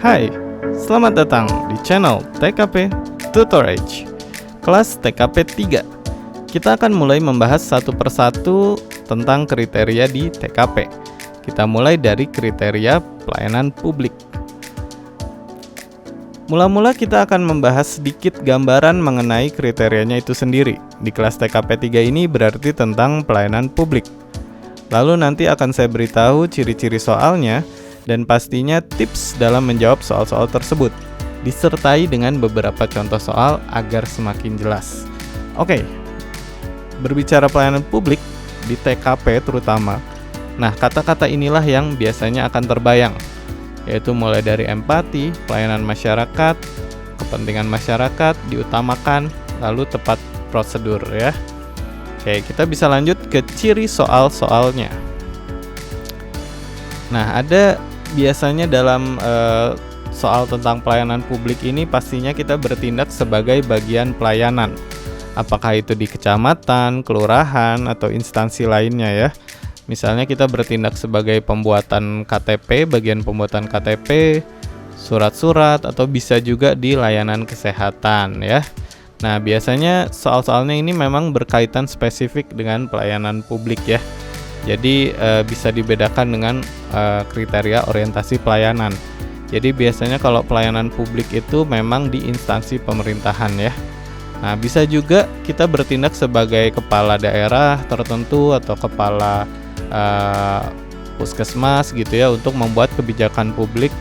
Hai, selamat datang di channel TKP Tutorage kelas TKP 3. Kita akan mulai membahas satu persatu tentang kriteria di TKP. Kita mulai dari kriteria pelayanan publik. Mula-mula kita akan membahas sedikit gambaran mengenai kriterianya itu sendiri. Di kelas TKP 3 ini berarti tentang pelayanan publik. Lalu nanti akan saya beritahu ciri-ciri soalnya dan pastinya tips dalam menjawab soal-soal tersebut, disertai dengan beberapa contoh soal agar semakin jelas. Oke, berbicara pelayanan publik di TKP terutama, nah kata-kata inilah yang biasanya akan terbayang, yaitu mulai dari empati, pelayanan masyarakat, kepentingan masyarakat diutamakan, lalu tepat prosedur ya. Oke, kita bisa lanjut ke ciri soal-soalnya. Nah, ada biasanya dalam soal tentang pelayanan publik ini pastinya kita bertindak sebagai bagian pelayanan. Apakah itu di kecamatan, kelurahan, atau instansi lainnya ya. Misalnya kita bertindak sebagai pembuatan KTP, bagian pembuatan KTP, surat-surat, atau bisa juga di layanan kesehatan ya. Nah, biasanya soal-soalnya ini memang berkaitan spesifik dengan pelayanan publik ya. Jadi bisa dibedakan dengan kriteria orientasi pelayanan. Jadi biasanya kalau pelayanan publik itu memang di instansi pemerintahan ya. Nah, bisa juga kita bertindak sebagai kepala daerah tertentu atau kepala puskesmas gitu ya, untuk membuat kebijakan publik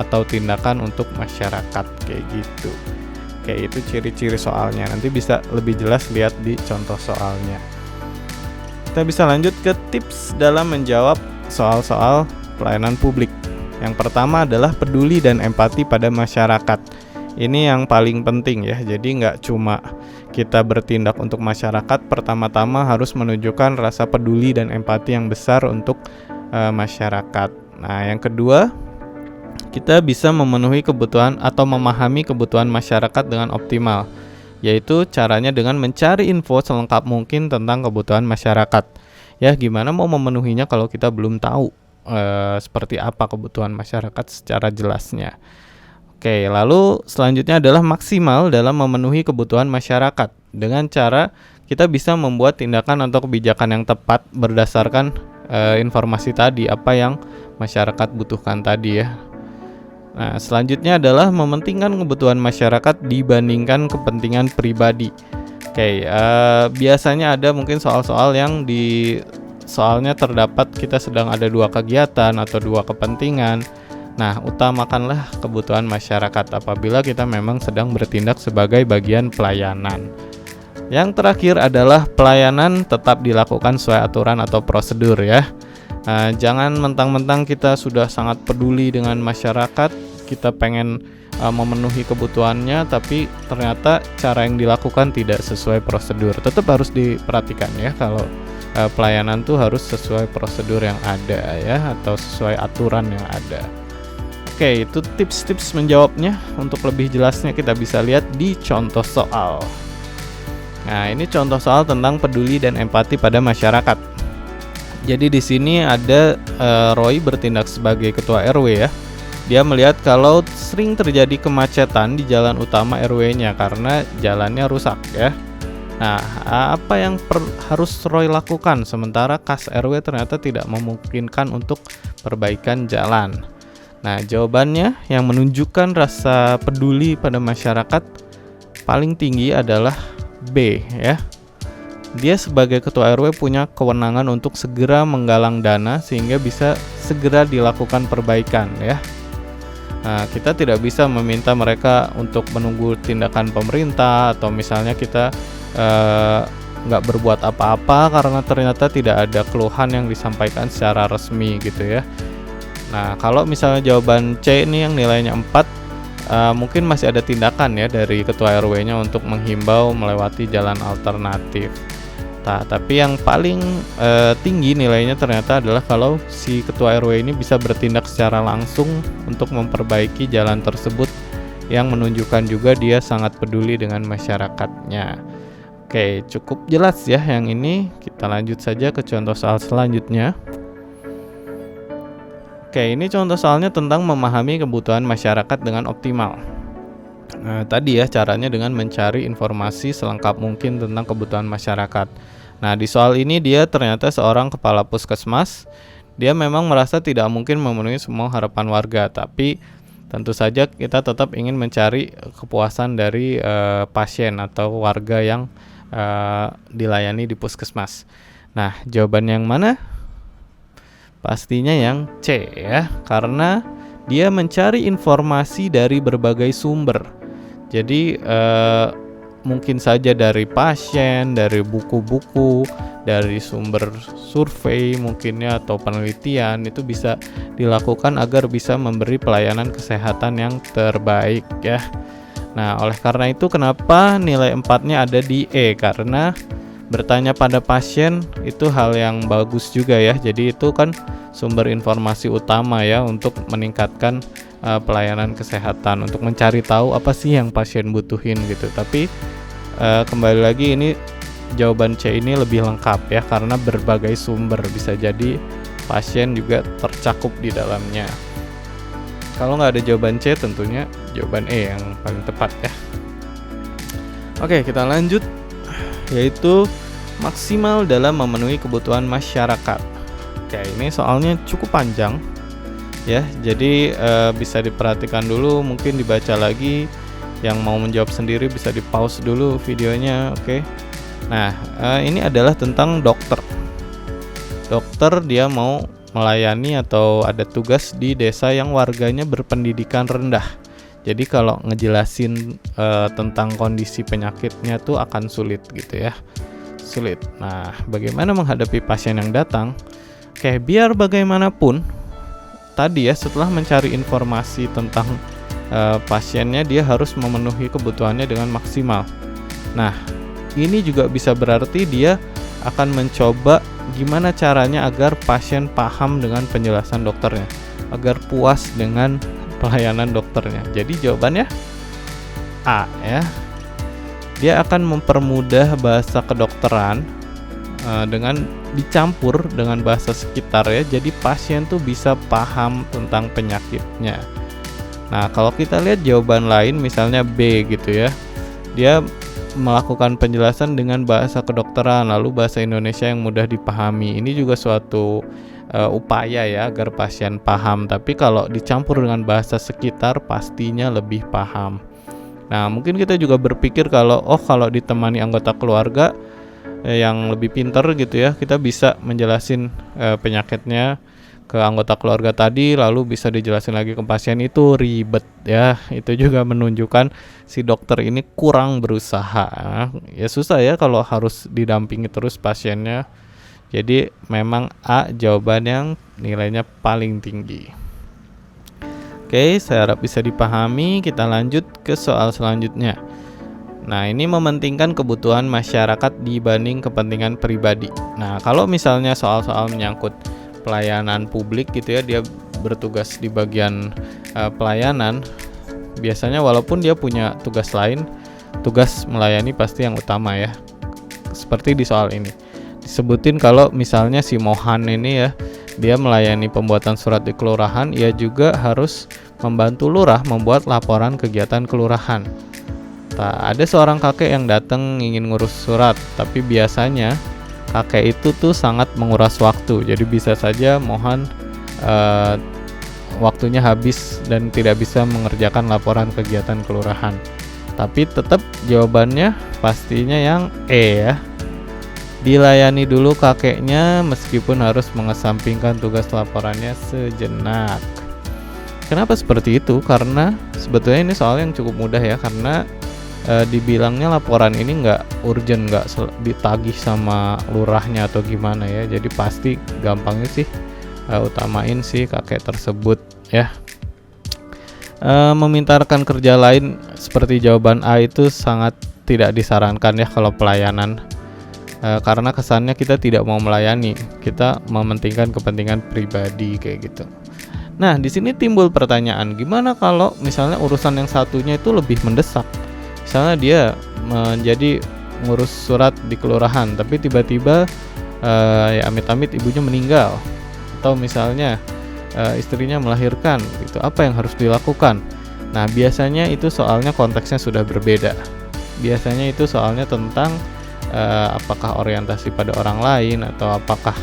atau tindakan untuk masyarakat kayak gitu. Oke, itu ciri-ciri soalnya. Nanti bisa lebih jelas lihat di contoh soalnya. Kita bisa lanjut ke tips dalam menjawab soal-soal pelayanan publik. Yang pertama adalah peduli dan empati pada masyarakat. Ini yang paling penting ya. Jadi nggak cuma kita bertindak untuk masyarakat, pertama-tama harus menunjukkan rasa peduli dan empati yang besar untuk masyarakat. Nah, yang kedua, kita bisa memenuhi kebutuhan atau memahami kebutuhan masyarakat dengan optimal, yaitu caranya dengan mencari info selengkap mungkin tentang kebutuhan masyarakat. Ya, gimana mau memenuhinya kalau kita belum tahu seperti apa kebutuhan masyarakat secara jelasnya. Oke, lalu selanjutnya adalah maksimal dalam memenuhi kebutuhan masyarakat dengan cara kita bisa membuat tindakan atau kebijakan yang tepat berdasarkan informasi tadi, apa yang masyarakat butuhkan tadi ya. Nah, selanjutnya adalah mementingkan kebutuhan masyarakat dibandingkan kepentingan pribadi. Oke, biasanya ada mungkin soal-soal yang di soalnya terdapat kita sedang ada dua kegiatan atau dua kepentingan. Nah, utamakanlah kebutuhan masyarakat apabila kita memang sedang bertindak sebagai bagian pelayanan. Yang terakhir adalah pelayanan tetap dilakukan sesuai aturan atau prosedur ya. Jangan mentang-mentang kita sudah sangat peduli dengan masyarakat, kita pengen memenuhi kebutuhannya, tapi ternyata cara yang dilakukan tidak sesuai prosedur. Tetap harus diperhatikan ya, kalau pelayanan tuh harus sesuai prosedur yang ada ya, atau sesuai aturan yang ada. Oke, itu tips-tips menjawabnya. Untuk lebih jelasnya kita bisa lihat di contoh soal. Nah, ini contoh soal tentang peduli dan empati pada masyarakat. Jadi di sini ada Roy bertindak sebagai ketua RW ya. Dia melihat kalau sering terjadi kemacetan di jalan utama RW-nya karena jalannya rusak ya. Nah, apa yang harus Roy lakukan sementara kas RW ternyata tidak memungkinkan untuk perbaikan jalan? Nah, jawabannya yang menunjukkan rasa peduli pada masyarakat paling tinggi adalah B ya. Dia sebagai ketua RW punya kewenangan untuk segera menggalang dana sehingga bisa segera dilakukan perbaikan ya. Nah, kita tidak bisa meminta mereka untuk menunggu tindakan pemerintah, atau misalnya kita nggak berbuat apa-apa karena ternyata tidak ada keluhan yang disampaikan secara resmi gitu ya. Nah, kalau misalnya jawaban C ini yang nilainya 4, mungkin masih ada tindakan ya dari ketua RW-nya untuk menghimbau melewati jalan alternatif. Nah, tapi yang paling tinggi nilainya ternyata adalah kalau si ketua RW ini bisa bertindak secara langsung untuk memperbaiki jalan tersebut, yang menunjukkan juga dia sangat peduli dengan masyarakatnya. Oke, cukup jelas ya yang ini. Kita lanjut saja ke contoh soal selanjutnya. Oke, ini contoh soalnya tentang memahami kebutuhan masyarakat dengan optimal. Tadi ya caranya dengan mencari informasi selengkap mungkin tentang kebutuhan masyarakat. Nah, di soal ini dia ternyata seorang kepala puskesmas. Dia memang merasa tidak mungkin memenuhi semua harapan warga, tapi tentu saja kita tetap ingin mencari kepuasan dari pasien atau warga yang dilayani di puskesmas. Nah, jawaban yang mana? Pastinya yang C ya, karena dia mencari informasi dari berbagai sumber. Jadi mungkin saja dari pasien, dari buku-buku, dari sumber survei mungkinnya atau penelitian, itu bisa dilakukan agar bisa memberi pelayanan kesehatan yang terbaik ya. Nah, oleh karena itu kenapa nilai 4-nya ada di E? Karena bertanya pada pasien itu hal yang bagus juga ya. Jadi itu kan sumber informasi utama ya untuk meningkatkan pelayanan kesehatan, untuk mencari tahu apa sih yang pasien butuhin gitu. Tapi kembali lagi ini jawaban C ini lebih lengkap ya, karena berbagai sumber, bisa jadi pasien juga tercakup di dalamnya. Kalau nggak ada jawaban C, tentunya jawaban E yang paling tepat ya. Oke, kita lanjut, yaitu maksimal dalam memenuhi kebutuhan masyarakat. Oke, ini soalnya cukup panjang ya, jadi bisa diperhatikan dulu, mungkin dibaca lagi. Yang mau menjawab sendiri bisa di pause dulu videonya. Oke. Nah, ini adalah tentang dokter. Dokter dia mau melayani atau ada tugas di desa yang warganya berpendidikan rendah. Jadi kalau ngejelasin tentang kondisi penyakitnya tuh akan sulit gitu ya. Sulit. Nah, bagaimana menghadapi pasien yang datang? Oke, biar bagaimanapun tadi ya, setelah mencari informasi tentang pasiennya, dia harus memenuhi kebutuhannya dengan maksimal. Nah, ini juga bisa berarti dia akan mencoba gimana caranya agar pasien paham dengan penjelasan dokternya, agar puas dengan pelayanan dokternya. Jadi jawabannya A ya. Dia akan mempermudah bahasa kedokteran dengan dicampur dengan bahasa sekitar ya. Jadi pasien tuh bisa paham tentang penyakitnya. Nah, kalau kita lihat jawaban lain misalnya B gitu ya. Dia melakukan penjelasan dengan bahasa kedokteran lalu bahasa Indonesia yang mudah dipahami. Ini juga suatu upaya ya agar pasien paham, tapi kalau dicampur dengan bahasa sekitar pastinya lebih paham. Nah, mungkin kita juga berpikir kalau ditemani anggota keluarga yang lebih pintar gitu ya, kita bisa menjelasin penyakitnya ke anggota keluarga tadi, lalu bisa dijelasin lagi ke pasien, itu ribet ya. Itu juga menunjukkan si dokter ini kurang berusaha. Ya susah ya kalau harus didampingi terus pasiennya. Jadi memang A jawaban yang nilainya paling tinggi. Oke, saya harap bisa dipahami. Kita lanjut ke soal selanjutnya. Nah, ini mementingkan kebutuhan masyarakat dibanding kepentingan pribadi. Nah, kalau misalnya soal-soal menyangkut pelayanan publik gitu ya, dia bertugas di bagian pelayanan, biasanya walaupun dia punya tugas lain, tugas melayani pasti yang utama ya. Seperti di soal ini disebutin kalau misalnya si Mohan ini ya, dia melayani pembuatan surat di kelurahan, ia juga harus membantu lurah membuat laporan kegiatan kelurahan. Ada seorang kakek yang datang ingin ngurus surat, tapi biasanya kakek itu tuh sangat menguras waktu, jadi bisa saja Mohan waktunya habis dan tidak bisa mengerjakan laporan kegiatan kelurahan. Tapi tetap jawabannya pastinya yang E ya. Dilayani dulu kakeknya meskipun harus mengesampingkan tugas laporannya sejenak. Kenapa seperti itu? Karena sebetulnya ini soal yang cukup mudah ya, karena dibilangnya laporan ini nggak urgent, nggak ditagih sama lurahnya atau gimana ya. Jadi pasti gampangnya sih utamain si kakek tersebut ya. Memintakan kerja lain seperti jawaban A itu sangat tidak disarankan ya kalau pelayanan, karena kesannya kita tidak mau melayani, kita mementingkan kepentingan pribadi kayak gitu. Nah, di sini timbul pertanyaan, gimana kalau misalnya urusan yang satunya itu lebih mendesak? Misalnya dia menjadi ngurus surat di kelurahan, tapi tiba-tiba ya amit-amit ibunya meninggal, atau misalnya istrinya melahirkan gitu, apa yang harus dilakukan? Nah, biasanya itu soalnya konteksnya sudah berbeda. Biasanya itu soalnya tentang apakah orientasi pada orang lain atau apakah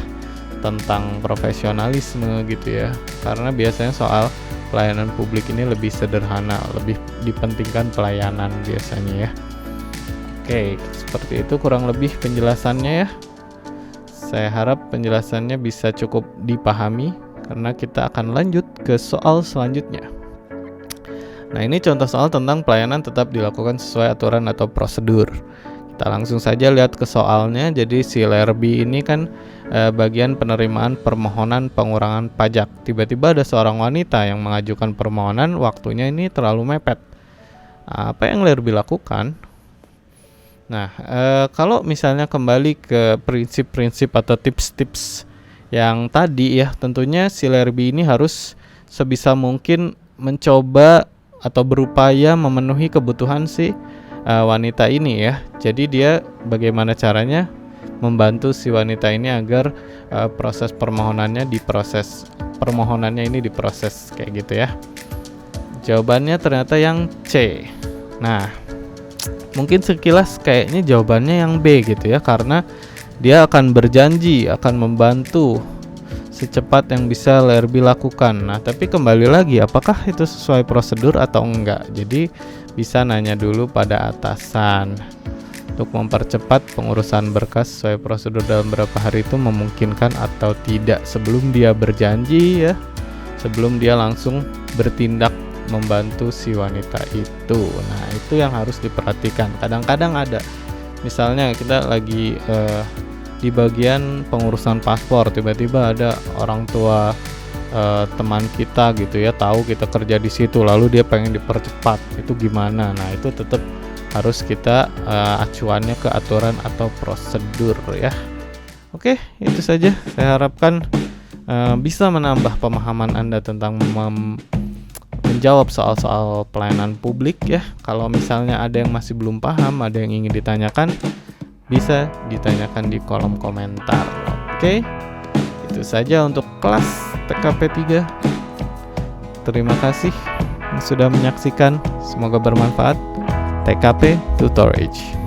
tentang profesionalisme gitu ya. Karena biasanya soal pelayanan publik ini lebih sederhana, lebih dipentingkan pelayanan biasanya ya. Oke, seperti itu kurang lebih penjelasannya ya. Saya harap penjelasannya bisa cukup dipahami karena kita akan lanjut ke soal selanjutnya. Nah, ini contoh soal tentang pelayanan tetap dilakukan sesuai aturan atau prosedur. Kita langsung saja lihat ke soalnya. Jadi si LRB ini kan bagian penerimaan permohonan pengurangan pajak. Tiba-tiba ada seorang wanita yang mengajukan permohonan, waktunya ini terlalu mepet. Apa yang LRB lakukan? Nah, kalau misalnya kembali ke prinsip-prinsip atau tips-tips yang tadi ya, tentunya si LRB ini harus sebisa mungkin mencoba atau berupaya memenuhi kebutuhan si wanita ini ya. Jadi dia bagaimana caranya membantu si wanita ini agar proses permohonannya diproses kayak gitu ya. Jawabannya ternyata yang C. Nah, mungkin sekilas kayaknya jawabannya yang B gitu ya, karena dia akan berjanji akan membantu secepat yang bisa LRB lakukan. Nah, tapi kembali lagi, apakah itu sesuai prosedur atau enggak? Jadi bisa nanya dulu pada atasan untuk mempercepat pengurusan berkas sesuai prosedur dalam berapa hari itu memungkinkan atau tidak sebelum dia berjanji ya, sebelum dia langsung bertindak membantu si wanita itu. Nah, itu yang harus diperhatikan. Kadang-kadang ada, misalnya kita lagi di bagian pengurusan paspor, tiba-tiba ada orang tua teman kita gitu ya, tahu kita kerja di situ, lalu dia pengen dipercepat, itu gimana? Nah, itu tetap harus kita acuannya ke aturan atau prosedur ya. Oke, itu saja. Saya harapkan bisa menambah pemahaman Anda tentang menjawab soal-soal pelayanan publik ya. Kalau misalnya ada yang masih belum paham, ada yang ingin ditanyakan, bisa ditanyakan di kolom komentar. Oke, itu saja untuk kelas TKP 3. Terima kasih yang sudah menyaksikan, semoga bermanfaat. TKP Tutor Age.